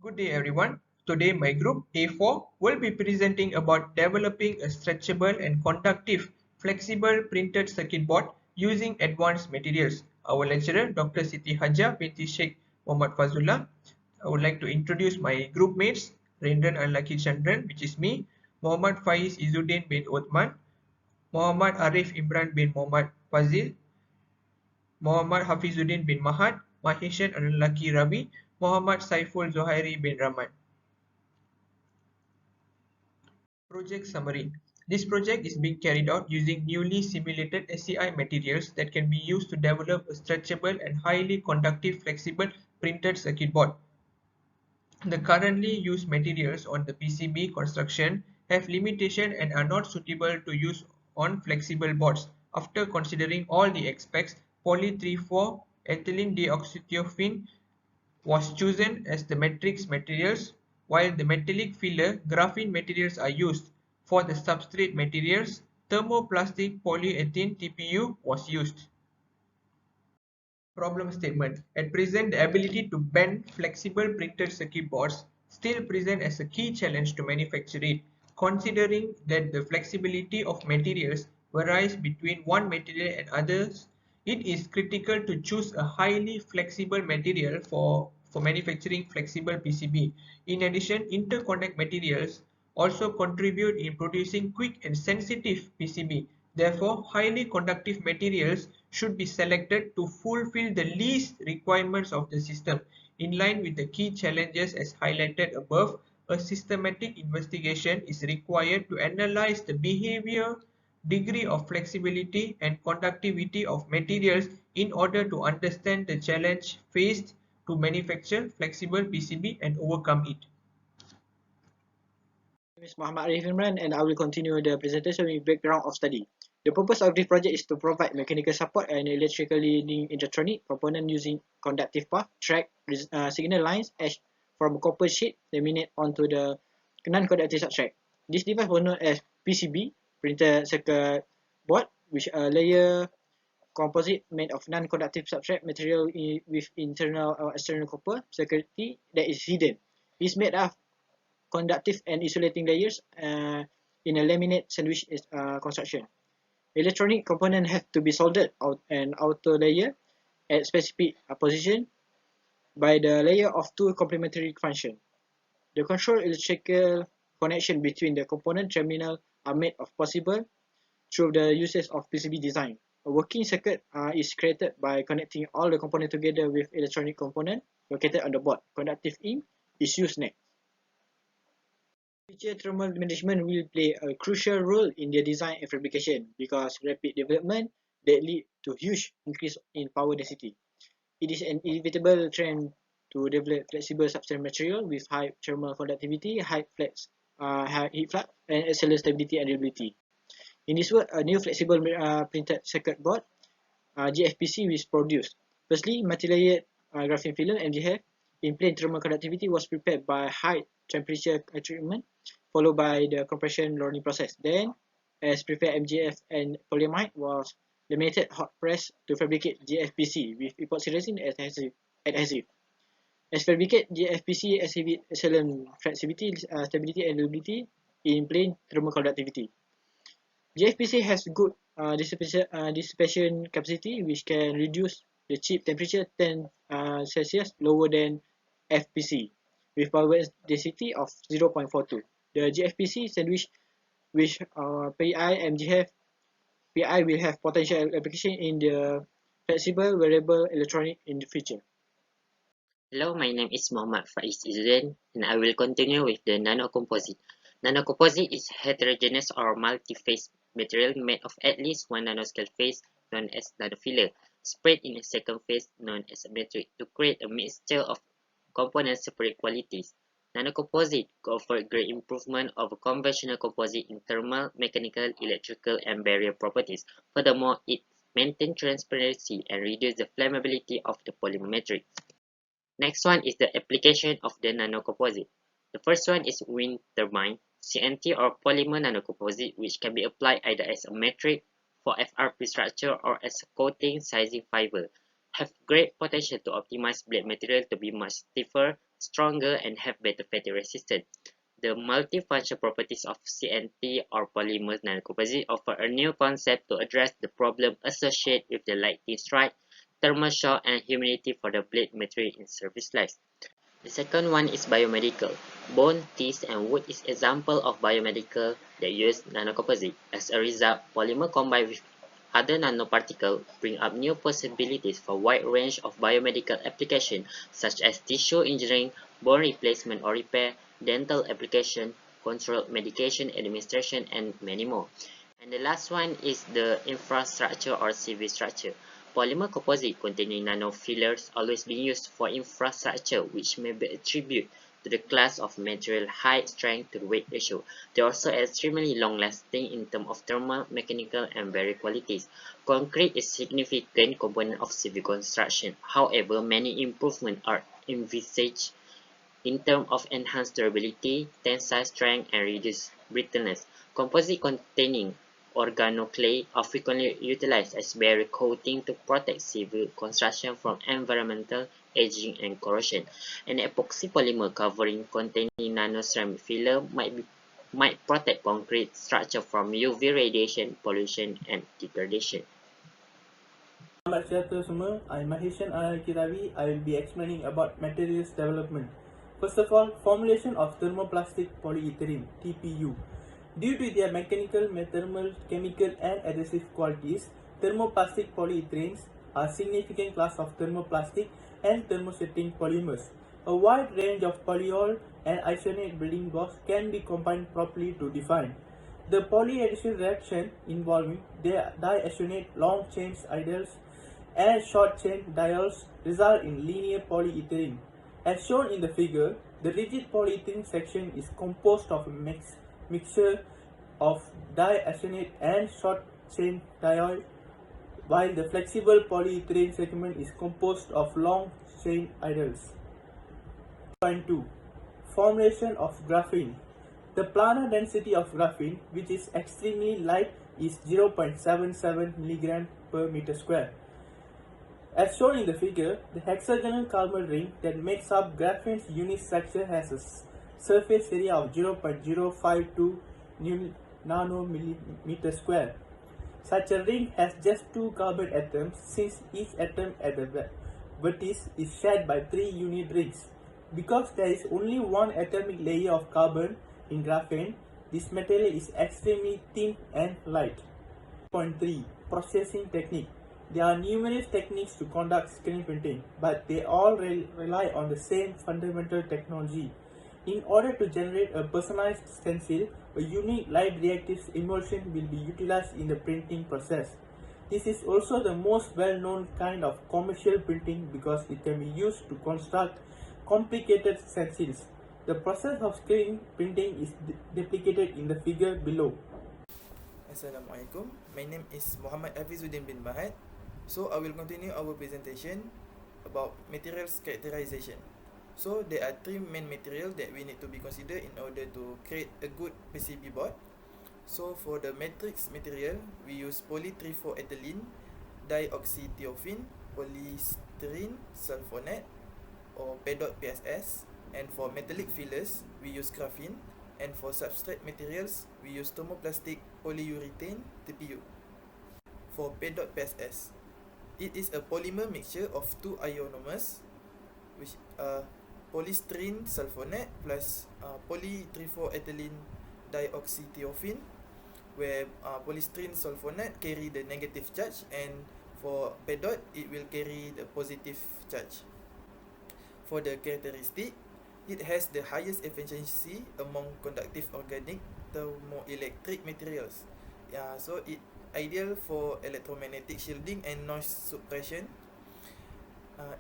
Good day everyone. Today my group A4 will be presenting about developing a stretchable and conductive flexible printed circuit board using advanced materials. Our lecturer Dr. Siti Haja binti Sheikh Muhammad Fazullah. I would like to introduce my group mates Rendran Al-Laki Chandran, which is me, Muhammad Faiz Izzuddin bin Uthman, Muhammad Arif Imran bin Muhammad Fazil, Muhammad Hafizuddin bin Mahad, Mahishan Al-Laki Rabi, Muhammad Saiful Zohairi bin Rahman. Project summary. This project is being carried out using newly simulated SEI materials that can be used to develop a stretchable and highly conductive flexible printed circuit board. The currently used materials on the PCB construction have limitation and are not suitable to use on flexible boards. After considering all the aspects, poly 3,4 ethylene deoxythiophene was chosen as the matrix materials, while the metallic filler graphene materials are used. For the substrate materials, thermoplastic polyethylene TPU was used. Problem statement. At present, the ability to bend flexible printed circuit boards still present as a key challenge to manufacture it. Considering that the flexibility of materials varies between one material and others, it is critical to choose a highly flexible material for manufacturing flexible PCB. In addition, interconnect materials also contribute in producing quick and sensitive PCB. Therefore, highly conductive materials should be selected to fulfill the least requirements of the system. In line with the key challenges as highlighted above, a systematic investigation is required to analyze the behavior, degree of flexibility and conductivity of materials in order to understand the challenge faced to manufacture flexible PCB and overcome it. My name is Muhammad Arif Imran and I will continue the presentation with background of study. The purpose of this project is to provide mechanical support and electrically linked electronic component using conductive path, track, signal lines etched from a copper sheet laminate onto the non-conductive substrate. This device was known as PCB, printed circuit board, which a layer composite made of non-conductive substrate material with internal or external copper circuitry that is hidden. It is made of conductive and insulating layers in a laminate sandwich construction. Electronic components have to be soldered out an outer layer at specific position by the layer of two complementary functions. The control electrical connection between the component terminals are made possible through the uses of PCB design. A working circuit is created by connecting all the components together with electronic component located on the board. Conductive ink is used next. Future thermal management will play a crucial role in the design and fabrication because rapid development that lead to huge increase in power density. It is an inevitable trend to develop flexible substrate material with high thermal conductivity, high heat flux, and excellent stability and reliability. In this work, a new flexible printed circuit board GFPC was produced. Firstly, multi-layered graphene film MGF in plain thermal conductivity was prepared by high temperature treatment, followed by the compression learning process. Then, as prepared MGF and polyamide was laminated hot press to fabricate GFPC with epoxy resin adhesive. As fabricate GFPC exhibit excellent flexibility, stability and reliability in plain thermal conductivity. GFPC has good dissipation capacity which can reduce the chip temperature 10 Celsius lower than FPC with power density of 0.42. The GFPC sandwich with PI MGF PI will have potential application in the flexible wearable electronic in the future. Hello, my name is Muhammad Faiz Izzuddin and I will continue with the nanocomposite. Nanocomposite is heterogeneous or multi-phase material made of at least one nanoscale phase known as nanofiller, spread in a second phase known as a matrix to create a mixture of components separate qualities. Nanocomposite offer great improvement over conventional composite in thermal, mechanical, electrical, and barrier properties. Furthermore, it maintains transparency and reduces the flammability of the polymer matrix. Next one is the application of the nanocomposite. The first one is wind turbine, CNT or polymer nanocomposite, which can be applied either as a matrix for FRP structure or as a coating sizing fiber. Have great potential to optimize blade material to be much stiffer, stronger and have better fatigue resistance. The multifunction properties of CNT or polymer nanocomposite offer a new concept to address the problem associated with the lightning strike, thermal shock, and humidity for the blade material in service life. The second one is biomedical. Bone, teeth, and wood is example of biomedical that use nanocomposite. As a result, polymer combined with other nanoparticles bring up new possibilities for a wide range of biomedical applications such as tissue engineering, bone replacement or repair, dental application, controlled medication administration, and many more. And the last one is the infrastructure or civil structure. Polymer composite containing nanofillers always been used for infrastructure, which may be attributed to the class of material height strength to weight ratio. They are also extremely long-lasting in terms of thermal, mechanical, and barrier qualities. Concrete is a significant component of civil construction. However, many improvements are envisaged in terms of enhanced durability, tensile strength, and reduced brittleness. Composite containing organoclay are frequently utilized as barrier coating to protect civil construction from environmental aging and corrosion. An epoxy polymer covering containing nanoceramic filler might protect concrete structure from UV radiation, pollution, and degradation. Selamat sejahtera semua. I'm Mahishan Al-Kirawi. I will be explaining about materials development. First of all, formulation of thermoplastic polyethylene (TPU). Due to their mechanical, thermal, chemical, and adhesive qualities, thermoplastic polyethylenes are a significant class of thermoplastic and thermosetting polymers. A wide range of polyol and isonate building blocks can be combined properly to define. The polyaddition reaction involving diisonate long chain ideals and short chain diols result in linear polyethylene. As shown in the figure, the rigid polyethylene section is composed of a mixture of diisonate and short chain diol, while the flexible polyethylene segment is composed of long chain ideals. 2. Formulation of graphene. The planar density of graphene, which is extremely light, is 0.77 mg per meter square. As shown in the figure, the hexagonal carbon ring that makes up graphene's unit structure has a surface area of 0.052 nanometer square. Such a ring has just 2 carbon atoms, since each atom at the vertex is shared by 3 unit rings. Because there is only one atomic layer of carbon in graphene, this material is extremely thin and light. 3. Processing technique. There are numerous techniques to conduct screen printing, but they all rely on the same fundamental technology. In order to generate a personalized stencil, a unique light reactive emulsion will be utilized in the printing process. This is also the most well-known kind of commercial printing because it can be used to construct complicated stencils. The process of screen printing is duplicated in the figure below. Assalamualaikum. My name is Muhammad Hafizuddin bin Bahad. So I will continue our presentation about materials characterization. So there are 3 main materials that we need to be considered in order to create a good PCB board. So for the matrix material, we use poly-trifluoroethylene dioxythiophene, polystyrene sulfonate or PEDOT-PSS, and for metallic fillers, we use graphene, and for substrate materials, we use thermoplastic polyurethane TPU. For PEDOT-PSS, it is a polymer mixture of 2 ionomers, which are polystyrene sulfonate plus poly-trifluoroethylene dioxythiophene, where polystyrene sulfonate carry the negative charge, and for PEDOT it will carry the positive charge. For the characteristic, it has the highest efficiency among conductive organic thermoelectric materials. So it ideal for electromagnetic shielding and noise suppression.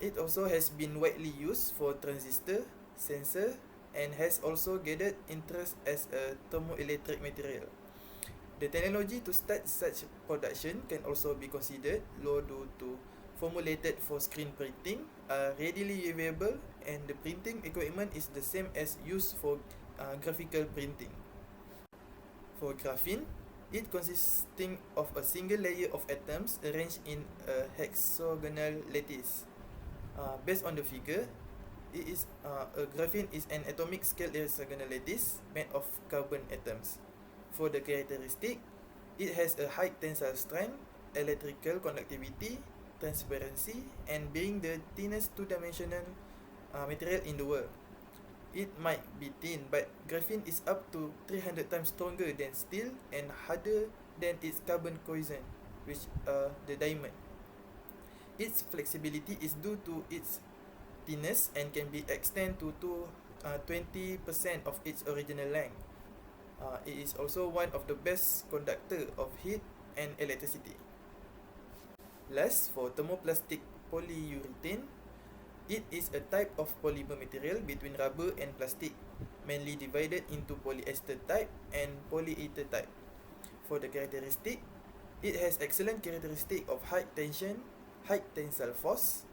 It also has been widely used for transistor, sensor, and has also gathered interest as a thermoelectric material. The technology to start such production can also be considered low due to formulated for screen printing, are readily available, and the printing equipment is the same as used for graphical printing. For graphene, it consisting of a single layer of atoms arranged in a hexagonal lattice. Based on the figure, A graphene is an atomic scale hexagonal lattice made of carbon atoms. For the characteristic, it has a high tensile strength, electrical conductivity, transparency, and being the thinnest two-dimensional material in the world. It might be thin, but graphene is up to 300 times stronger than steel and harder than its carbon cousin, which are the diamond. Its flexibility is due to its thinness and can be extended to 20% of its original length. It is also one of the best conductor of heat and electricity. Last, for thermoplastic polyurethane, it is a type of polymer material between rubber and plastic, mainly divided into polyester type and polyether type. For the characteristic, it has excellent characteristic of high tension, high tensile force,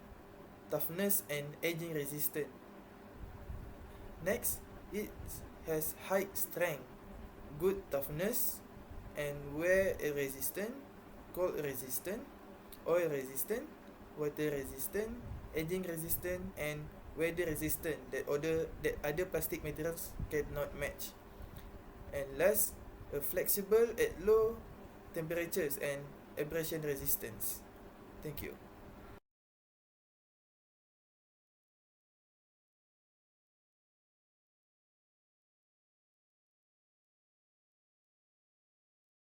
toughness, and aging resistant. Next, it has high strength, good toughness, and wear resistant, cold resistant, oil resistant, water resistant, aging resistant, and weather resistant that other plastic materials cannot match. And last, flexible at low temperatures and abrasion resistance. Thank you.